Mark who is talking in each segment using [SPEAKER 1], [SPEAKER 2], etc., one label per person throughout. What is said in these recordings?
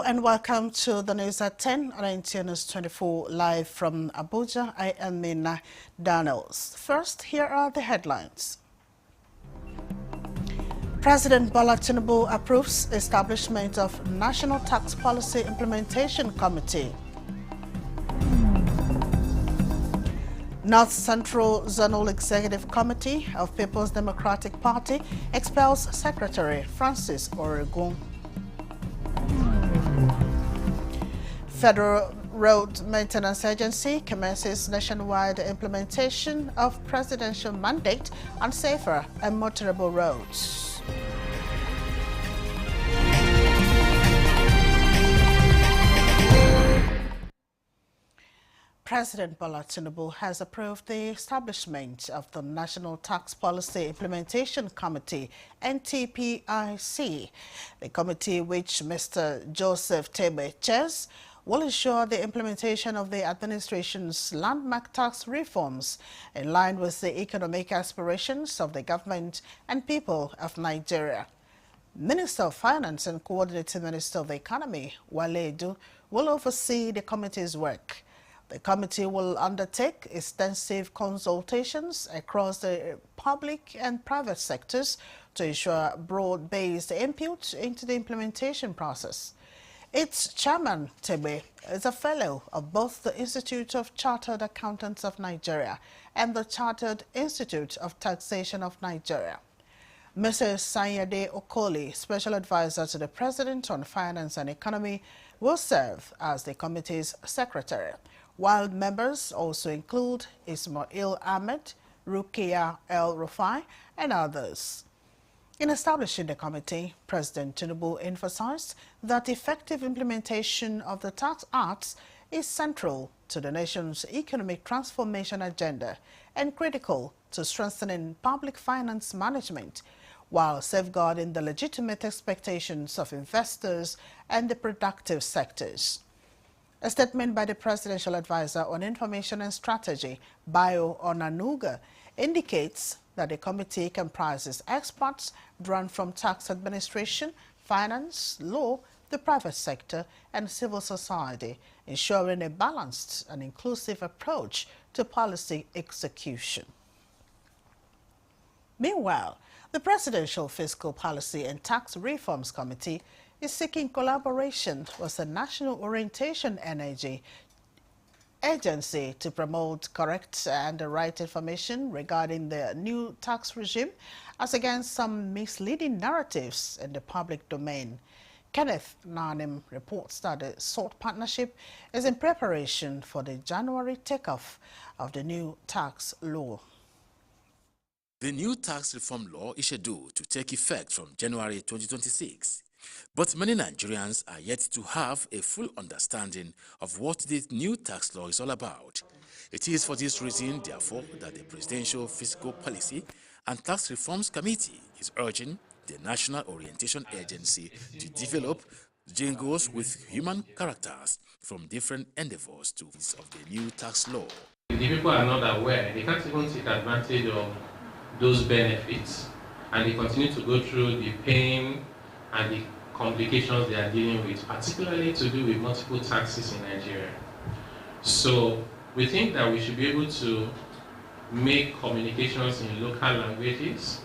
[SPEAKER 1] and welcome to the news at 10 on NTN News 24 live from Abuja. I am Mina Daniels. First, here are the headlines. President Bola Tinubu approves establishment of National Tax Policy Implementation Committee. North Central Zonal Executive Committee of People's Democratic Party expels Secretary Francis Oregun. Federal Road Maintenance Agency commences nationwide implementation of presidential mandate on safer and motorable roads. President Bola Tinubu has approved the establishment of the National Tax Policy Implementation Committee, NTPIC. The committee, which Mr. Joseph Tebe chairs, will ensure the implementation of the administration's landmark tax reforms in line with the economic aspirations of the government and people of Nigeria. Minister of Finance and Coordinating Minister of the Economy, Wale Edu, will oversee the committee's work. The committee will undertake extensive consultations across the public and private sectors to ensure broad-based input into the implementation process. Its chairman, Tebe, is a fellow of both the Institute of Chartered Accountants of Nigeria and the Chartered Institute of Taxation of Nigeria. Mrs. Sanyade Okoli, Special Advisor to the President on Finance and Economy, will serve as the committee's secretary, while members also include Ismail Ahmed, Rukia El Rufai, and others. In establishing the committee, President Tinubu emphasized that effective implementation of the Tax Acts is central to the nation's economic transformation agenda and critical to strengthening public finance management, while safeguarding the legitimate expectations of investors and the productive sectors. A statement by the Presidential Advisor on Information and Strategy, Bayo Onanuga, indicates that the committee comprises experts drawn from tax administration, finance, law, the private sector, and civil society, ensuring a balanced and inclusive approach to policy execution. Meanwhile, the Presidential Fiscal Policy and Tax Reforms Committee is seeking collaboration with the National Orientation Agency to promote correct and right information regarding the new tax regime as against some misleading narratives in the public domain. Kenneth Nanim reports that the SALT partnership is in preparation for the January takeoff of the new tax law.
[SPEAKER 2] The new tax reform law is scheduled to take effect from January 2026. But many Nigerians are yet to have a full understanding of what this new tax law is all about. It is for this reason, therefore, that the Presidential Fiscal Policy and Tax Reforms Committee is urging the National Orientation Agency to develop jingles with human characters from different endeavors to of the new tax law.
[SPEAKER 3] The people are not aware, they can't even take advantage of those benefits, and they continue to go through the pain and the complications they are dealing with, particularly to do with multiple taxes in Nigeria. So we think that we should be able to make communications in local languages.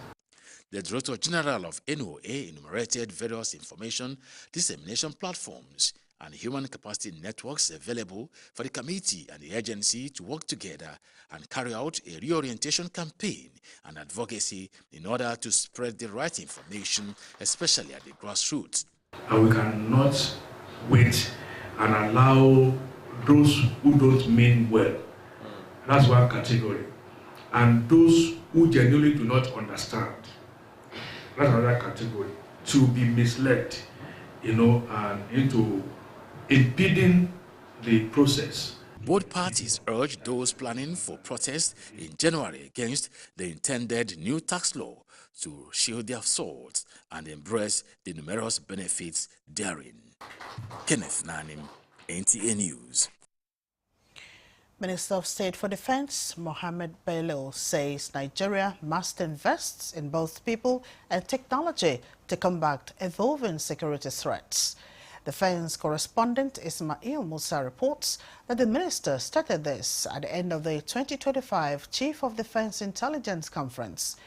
[SPEAKER 2] The Director General of NOA enumerated various information dissemination platforms and human capacity networks available for the committee and the agency to work together and carry out a reorientation campaign and advocacy in order to spread the right information, especially at the grassroots.
[SPEAKER 4] And we cannot wait and allow those who don't mean well. That's one category. And those who genuinely do not understand, that's another category, to be misled, and into impeding the process.
[SPEAKER 2] Both parties urged those planning for protest in January against the intended new tax law to shield their swords and embrace the numerous benefits therein. Kenneth Nanim, NTA News.
[SPEAKER 1] Minister of State for Defense Mohammed Bello says Nigeria must invest in both people and technology to combat evolving security threats. Defense correspondent Ismail Musa reports that the minister started this at the end of the 2025 Chief of Defense Intelligence Conference.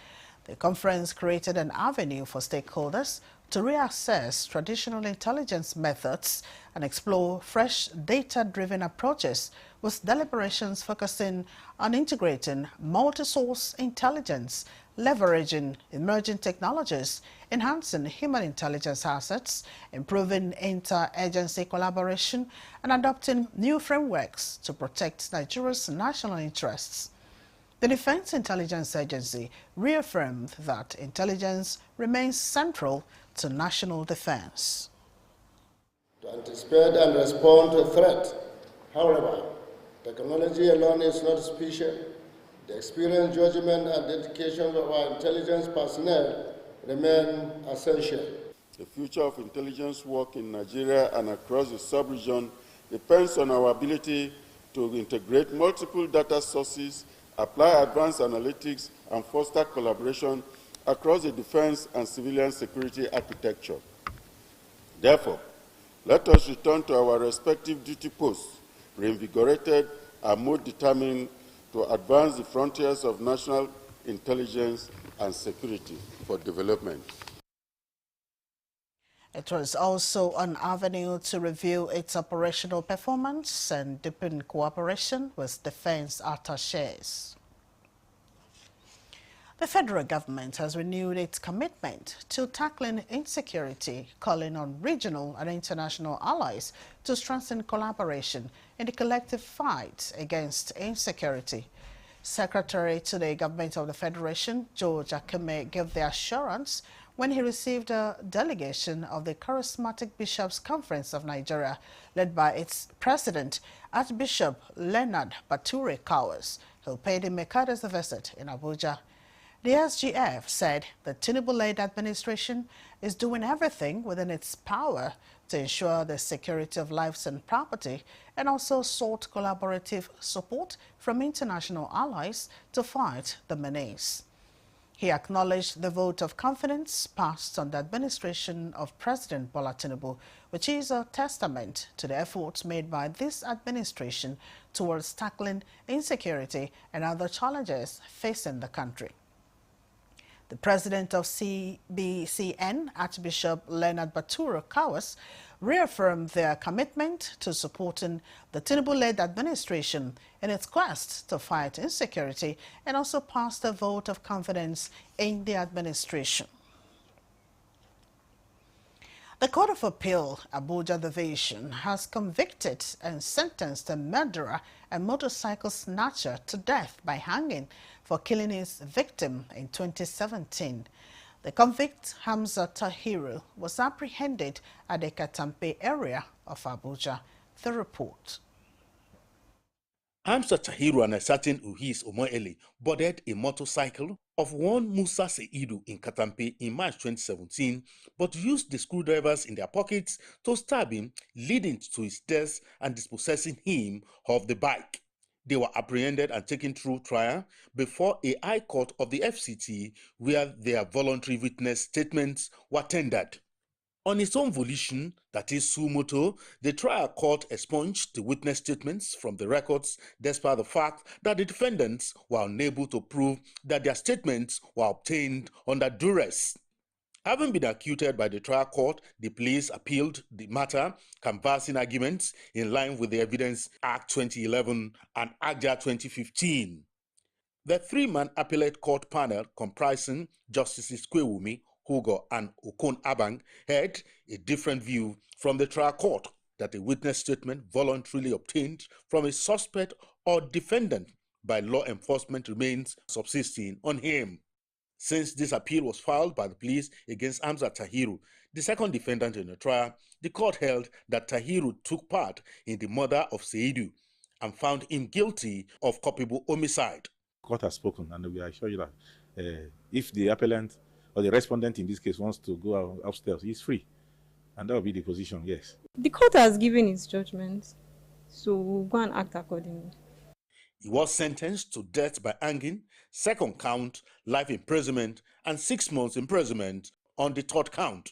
[SPEAKER 1] The conference created an avenue for stakeholders to reassess traditional intelligence methods and explore fresh data-driven approaches, with deliberations focusing on integrating multi-source intelligence, leveraging emerging technologies, enhancing human intelligence assets, improving inter-agency collaboration, and adopting new frameworks to protect Nigeria's national interests. The Defense Intelligence Agency reaffirmed that intelligence remains central to national defense.
[SPEAKER 5] To anticipate and respond to a threat, however, technology alone is not sufficient. The experience, judgment, and dedication of our intelligence personnel remain essential.
[SPEAKER 6] The future of intelligence work in Nigeria and across the sub-region depends on our ability to integrate multiple data sources, apply advanced analytics, and foster collaboration across the defense and civilian security architecture. Therefore, let us return to our respective duty posts, reinvigorated and more determined to advance the frontiers of national intelligence and security for development.
[SPEAKER 1] It was also an avenue to review its operational performance and deepen cooperation with defense attachés. The federal government has renewed its commitment to tackling insecurity, calling on regional and international allies to strengthen collaboration in the collective fight against insecurity. Secretary to the Government of the Federation, George Akeme, gave the assurance when he received a delegation of the Charismatic Bishops' Conference of Nigeria, led by its president, Archbishop Leonard Bature Cowers, who paid him a courtesy visit in Abuja. The SGF said the Tinubu-led administration is doing everything within its power to ensure the security of lives and property, and also sought collaborative support from international allies to fight the menace. He acknowledged the vote of confidence passed on the administration of President Bola Tinubu, which is a testament to the efforts made by this administration towards tackling insecurity and other challenges facing the country. The president of CBCN, Archbishop Leonard Bature Cowers, reaffirmed their commitment to supporting the Tinubu-led administration in its quest to fight insecurity, and also passed a vote of confidence in the administration. The Court of Appeal, Abuja Division, has convicted and sentenced a murderer and motorcycle snatcher to death by hanging for killing his victim in 2017. The convict, Hamza Tahiru, was apprehended at the Katampe area of Abuja. The report.
[SPEAKER 7] Hamza Tahiru and a certain Uhis Omoele boarded a motorcycle of one Musa Seidu in Katampe in March 2017, but used the screwdrivers in their pockets to stab him, leading to his death and dispossessing him of the bike. They were apprehended and taken through trial before a high court of the FCT, where their voluntary witness statements were tendered. On its own volition, that is suo motu, the trial court expunged the witness statements from the records, despite the fact that the defendants were unable to prove that their statements were obtained under duress. Having been acquitted by the trial court, the police appealed the matter, canvassing arguments in line with the Evidence Act 2011 and AGJA 2015. The three-man appellate court panel, comprising Justices Kwewumi, Hugo, and Okon Abang, had a different view from the trial court that a witness statement voluntarily obtained from a suspect or defendant by law enforcement remains subsisting on him. Since this appeal was filed by the police against Hamza Tahiru, the second defendant in the trial, the court held that Tahiru took part in the murder of Seidu and found him guilty of culpable homicide.
[SPEAKER 8] The court has spoken, and we assure you that if the appellant or the respondent in this case wants to go upstairs, he's free. And that will be the position, yes.
[SPEAKER 9] The court has given its judgment, so we'll go and act accordingly.
[SPEAKER 7] He was sentenced to death by hanging, second count, life imprisonment, and 6 months imprisonment on the third count.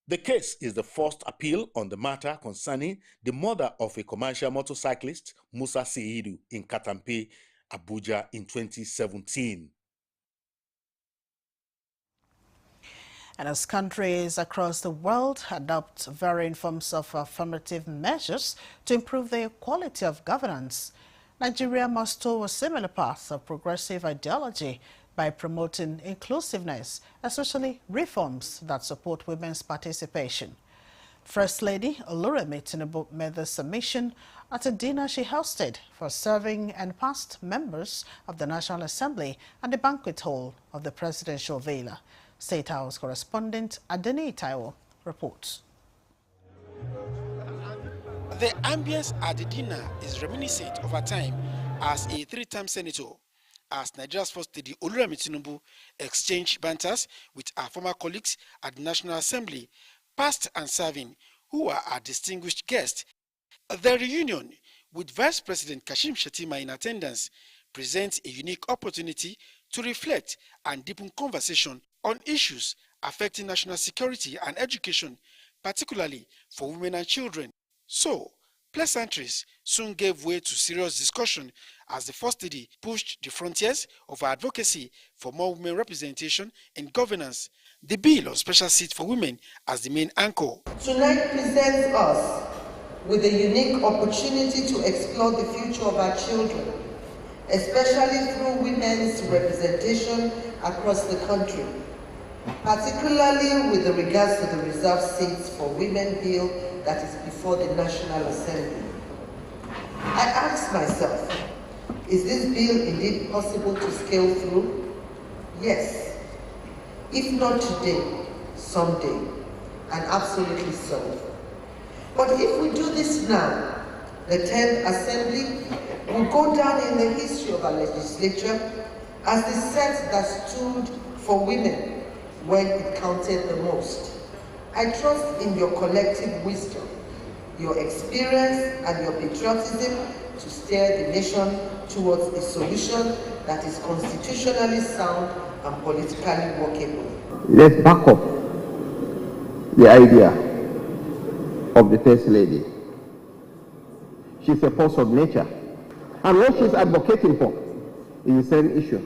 [SPEAKER 7] The case is the first appeal on the matter concerning the murder of a commercial motorcyclist, Musa Seidu, in Katampe, Abuja in 2017.
[SPEAKER 1] And as countries across the world adopt varying forms of affirmative measures to improve the quality of governance, Nigeria must follow a similar path of progressive ideology by promoting inclusiveness, especially reforms that support women's participation. First Lady Oluremi Tinubu made the submission at a dinner she hosted for serving and past members of the National Assembly at the banquet hall of the Presidential Villa. State House correspondent Adeni Taiwo reports.
[SPEAKER 10] The ambience at the dinner is reminiscent of her time as a three-time senator, as Nigeria's First Lady Oluremi Tinubu exchanged banters with her former colleagues at the National Assembly, past and serving, who are our distinguished guests. The reunion, with Vice President Kashim Shettima in attendance, presents a unique opportunity to reflect and deepen conversation on issues affecting national security and education, particularly for women and children. So, pleasantries soon gave way to serious discussion as the First Lady pushed the frontiers of her advocacy for more women representation in governance. The bill on special seats for women as the main anchor.
[SPEAKER 11] Tonight presents us with a unique opportunity to explore the future of our children, especially through women's representation across the country, particularly with regards to the reserved seats for women bill that is before the National Assembly. I ask myself, is this bill indeed possible to scale through? Yes. If not today, someday, and absolutely so. But if we do this now, the 10th Assembly will go down in the history of our legislature as the set that stood for women when it counted the most. I trust in your collective wisdom, your experience, and your patriotism to steer the nation towards a solution that is constitutionally sound and politically workable.
[SPEAKER 12] Let's back up the idea of the First Lady. She's a force of nature. And what she's advocating for is the same issue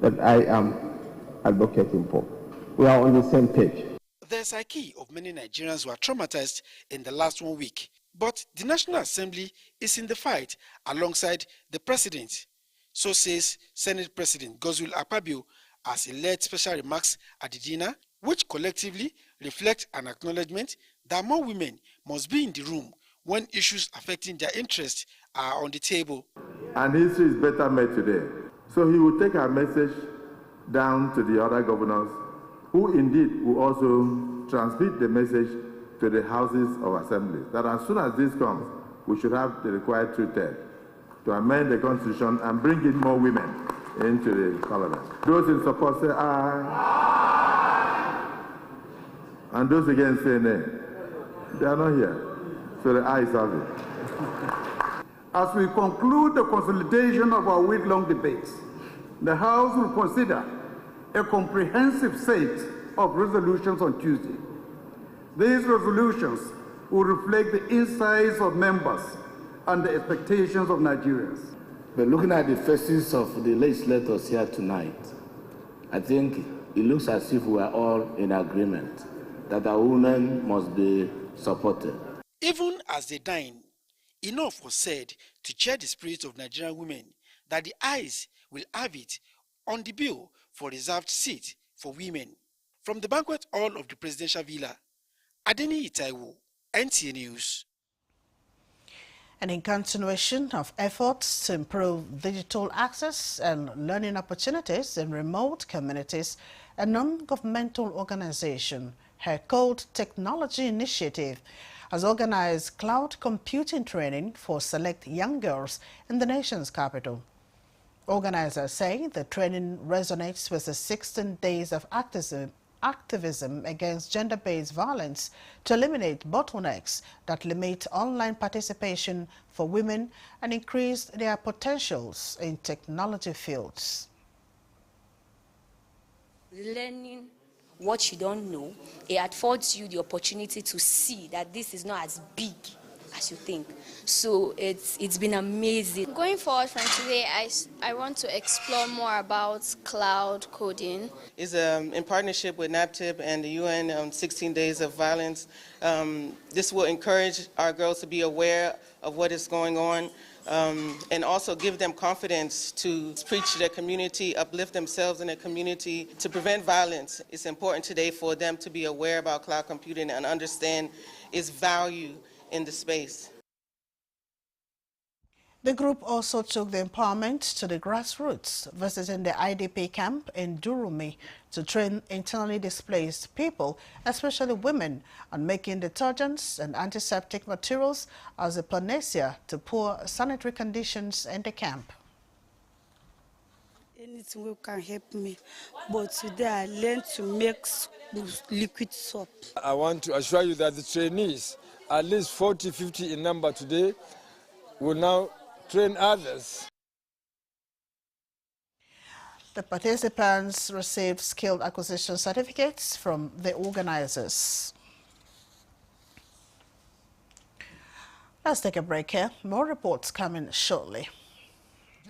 [SPEAKER 12] that I am advocating for. We are on the same page.
[SPEAKER 10] The psyche of many Nigerians were traumatized in the last 1 week. But the National Assembly is in the fight alongside the President. So says Senate President Godswill Akpabio as he led special remarks at the dinner, which collectively reflect an acknowledgement that more women must be in the room when issues affecting their interests are on the table.
[SPEAKER 13] And history is better made today. So he will take our message down to the other governors, who indeed will also transmit the message to the houses of assembly, that as soon as this comes, we should have the required 2/3 to amend the constitution and bring in more women into the parliament. Those in support say aye. And those against say nay. They are not here. So the ayes have it.
[SPEAKER 14] As we conclude the consolidation of our week-long debates, the House will consider a comprehensive set of resolutions on Tuesday. These resolutions will reflect the insights of members and the expectations of Nigerians.
[SPEAKER 15] But looking at the faces of the legislators here tonight, I think it looks as if we are all in agreement that our women must be supported.
[SPEAKER 10] Even as they dine, enough was said to cheer the spirit of Nigerian women that the eyes will have it on the bill for reserved seat for women. From the banquet hall of the Presidential Villa, Adeni Taiwo, NTA News.
[SPEAKER 1] And in continuation of efforts to improve digital access and learning opportunities in remote communities, a non-governmental organization, Code Technology Initiative, has organized cloud computing training for select young girls in the nation's capital. Organizers say the training resonates with the 16 days of activism against gender-based violence to eliminate bottlenecks that limit online participation for women and increase their potentials in technology fields.
[SPEAKER 16] Learning what you don't know, it affords you the opportunity to see that this is not as big as you think. So it's been amazing.
[SPEAKER 17] Going forward from today, I want to explore more about cloud coding.
[SPEAKER 18] It's in partnership with NAPTIP and the UN 16 Days of Violence. This will encourage our girls to be aware of what is going on, and also give them confidence to preach to their community, uplift themselves in their community, to prevent violence. It's important today for them to be aware about cloud computing and understand its value in the space.
[SPEAKER 1] The group also took the empowerment to the grassroots, visiting the IDP camp in Durumi to train internally displaced people, especially women, on making detergents and antiseptic materials as a panacea to poor sanitary conditions in the camp.
[SPEAKER 19] Anything will can help me, but today I learned to make liquid soap.
[SPEAKER 20] I want to assure you that the trainees, at least 40, 50 in number today, will now train others.
[SPEAKER 1] The participants received skilled acquisition certificates from the organizers. Let's take a break here. More reports coming shortly.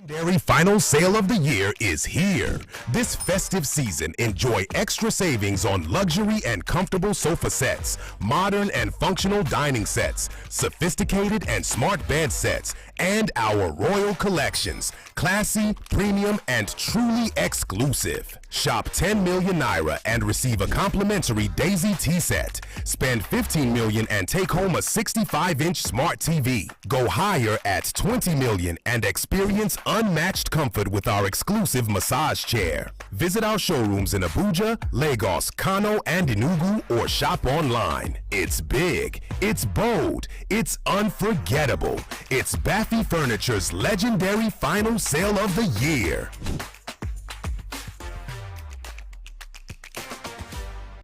[SPEAKER 21] Legendary final sale of the year is here. This festive season, enjoy extra savings on luxury and comfortable sofa sets, modern and functional dining sets, sophisticated and smart bed sets, and our royal collections. Classy, premium, and truly exclusive. Shop 10 million naira and receive a complimentary Daisy tea set. Spend 15 million and take home a 65-inch smart TV. Go higher at 20 million and experience unmatched comfort with our exclusive massage chair. Visit our showrooms in Abuja, Lagos, Kano, and Enugu, or shop online. It's big, it's bold, it's unforgettable. It's Baffy Furniture's legendary final sale of the year.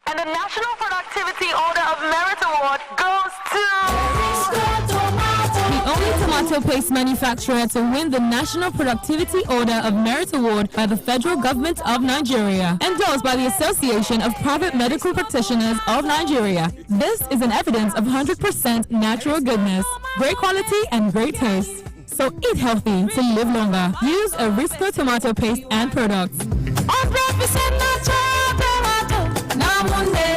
[SPEAKER 22] And the National Productivity Order of Merit Award goes to...
[SPEAKER 23] The only tomato paste manufacturer to win the National Productivity Order of Merit Award by the Federal Government of Nigeria, endorsed by the Association of Private Medical Practitioners of Nigeria. This is an evidence of 100% natural goodness, great quality and great taste. So eat healthy to live longer. Use Arisco tomato paste and products. 100% natural tomato. Now one day.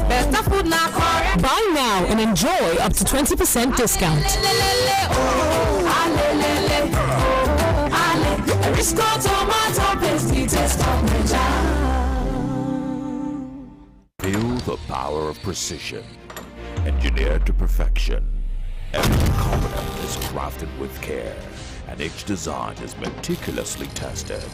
[SPEAKER 23] Better food now. Buy now and enjoy up to 20% discount. Arisco tomato paste.
[SPEAKER 24] Feel the power of precision, engineered to perfection. Every component is crafted with care, and each design is meticulously tested.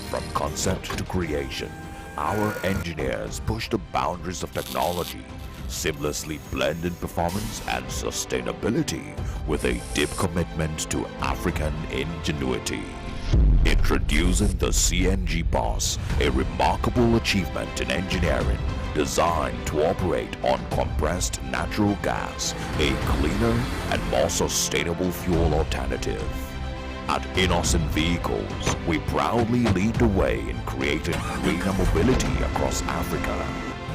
[SPEAKER 24] From concept to creation, our engineers push the boundaries of technology, seamlessly blending performance and sustainability with a deep commitment to African ingenuity. Introducing the CNG Boss, a remarkable achievement in engineering designed to operate on compressed natural gas, a cleaner and more sustainable fuel alternative. At Innocent Vehicles, we proudly lead the way in creating greener mobility across Africa.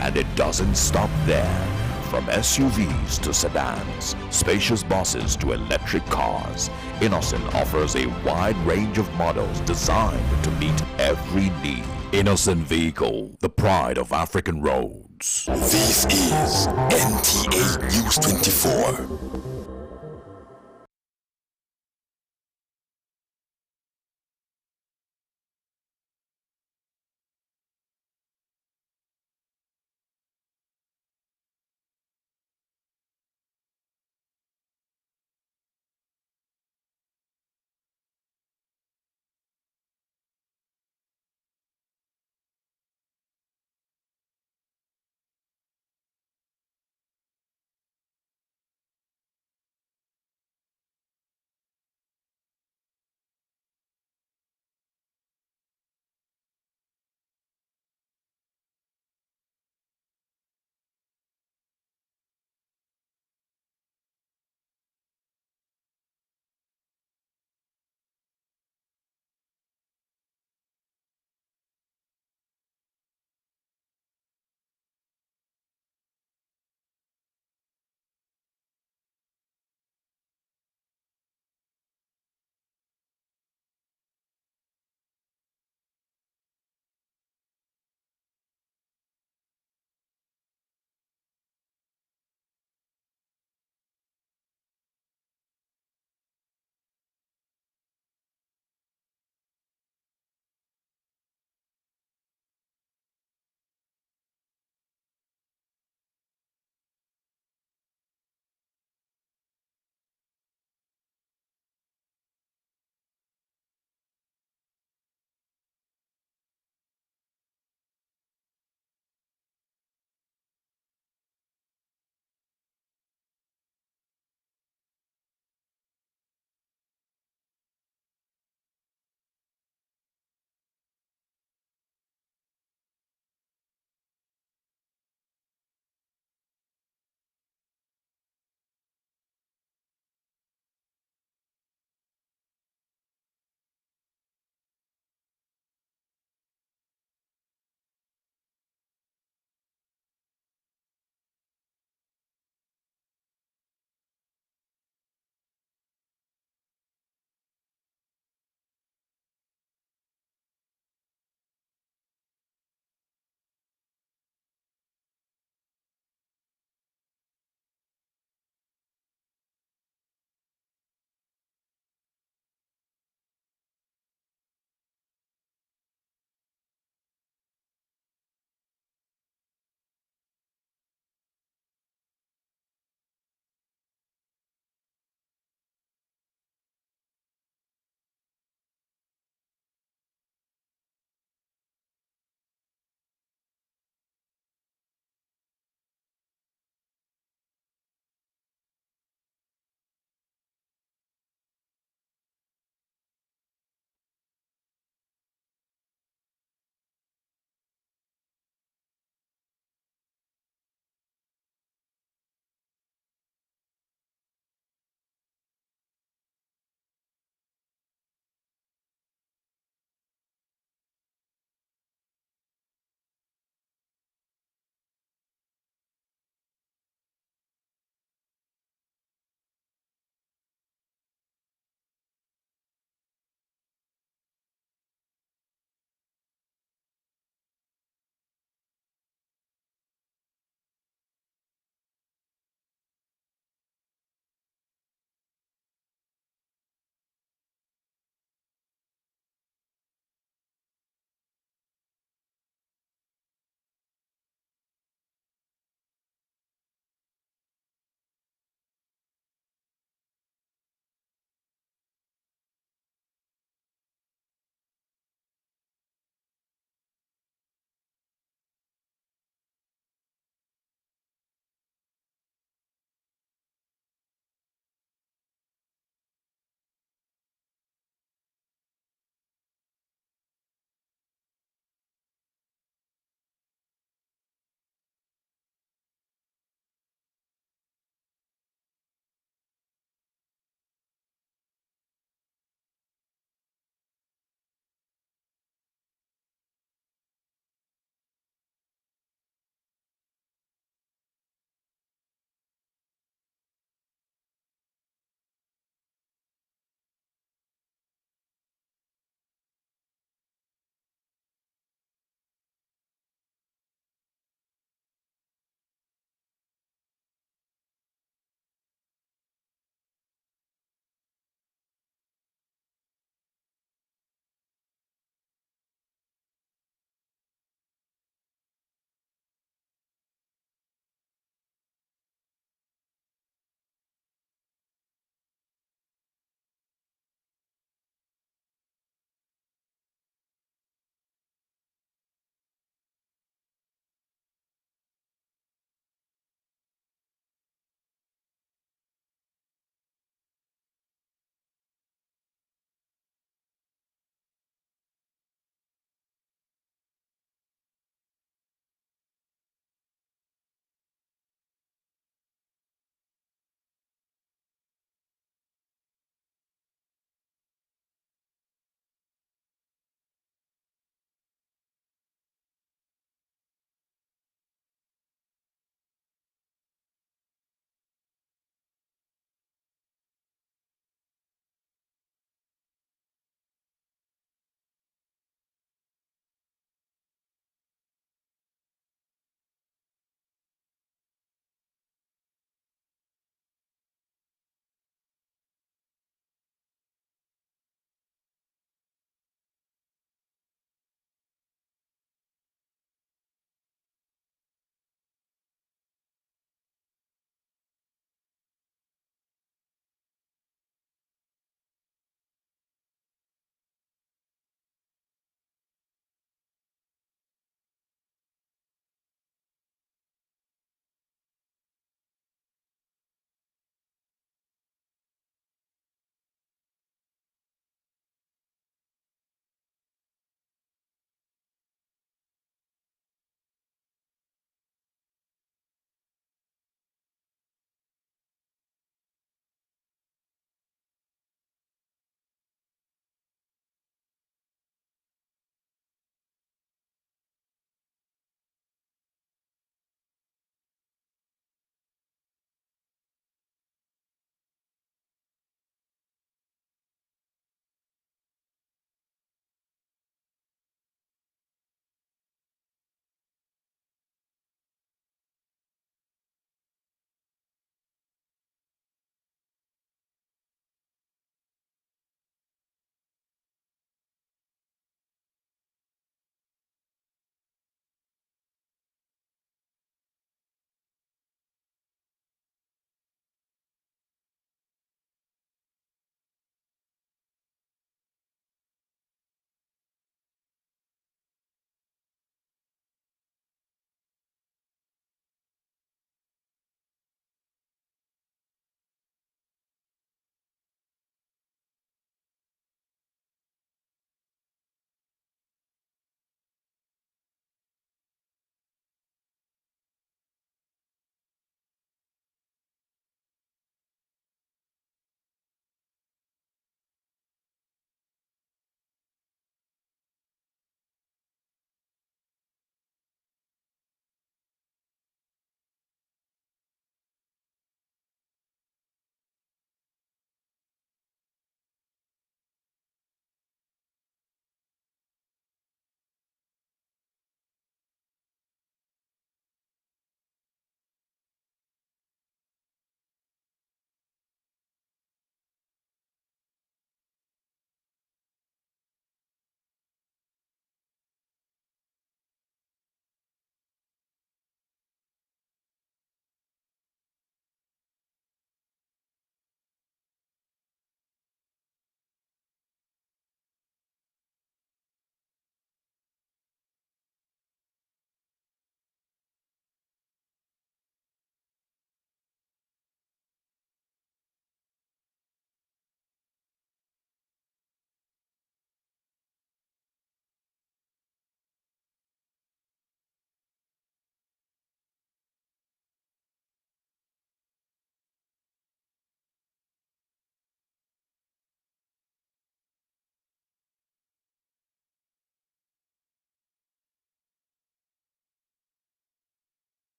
[SPEAKER 24] And it doesn't stop there. From SUVs to sedans, spacious buses to electric cars, Innocent offers a wide range of models designed to meet every need. Innocent Vehicle, the pride of African roads.
[SPEAKER 25] This is NTA News 24.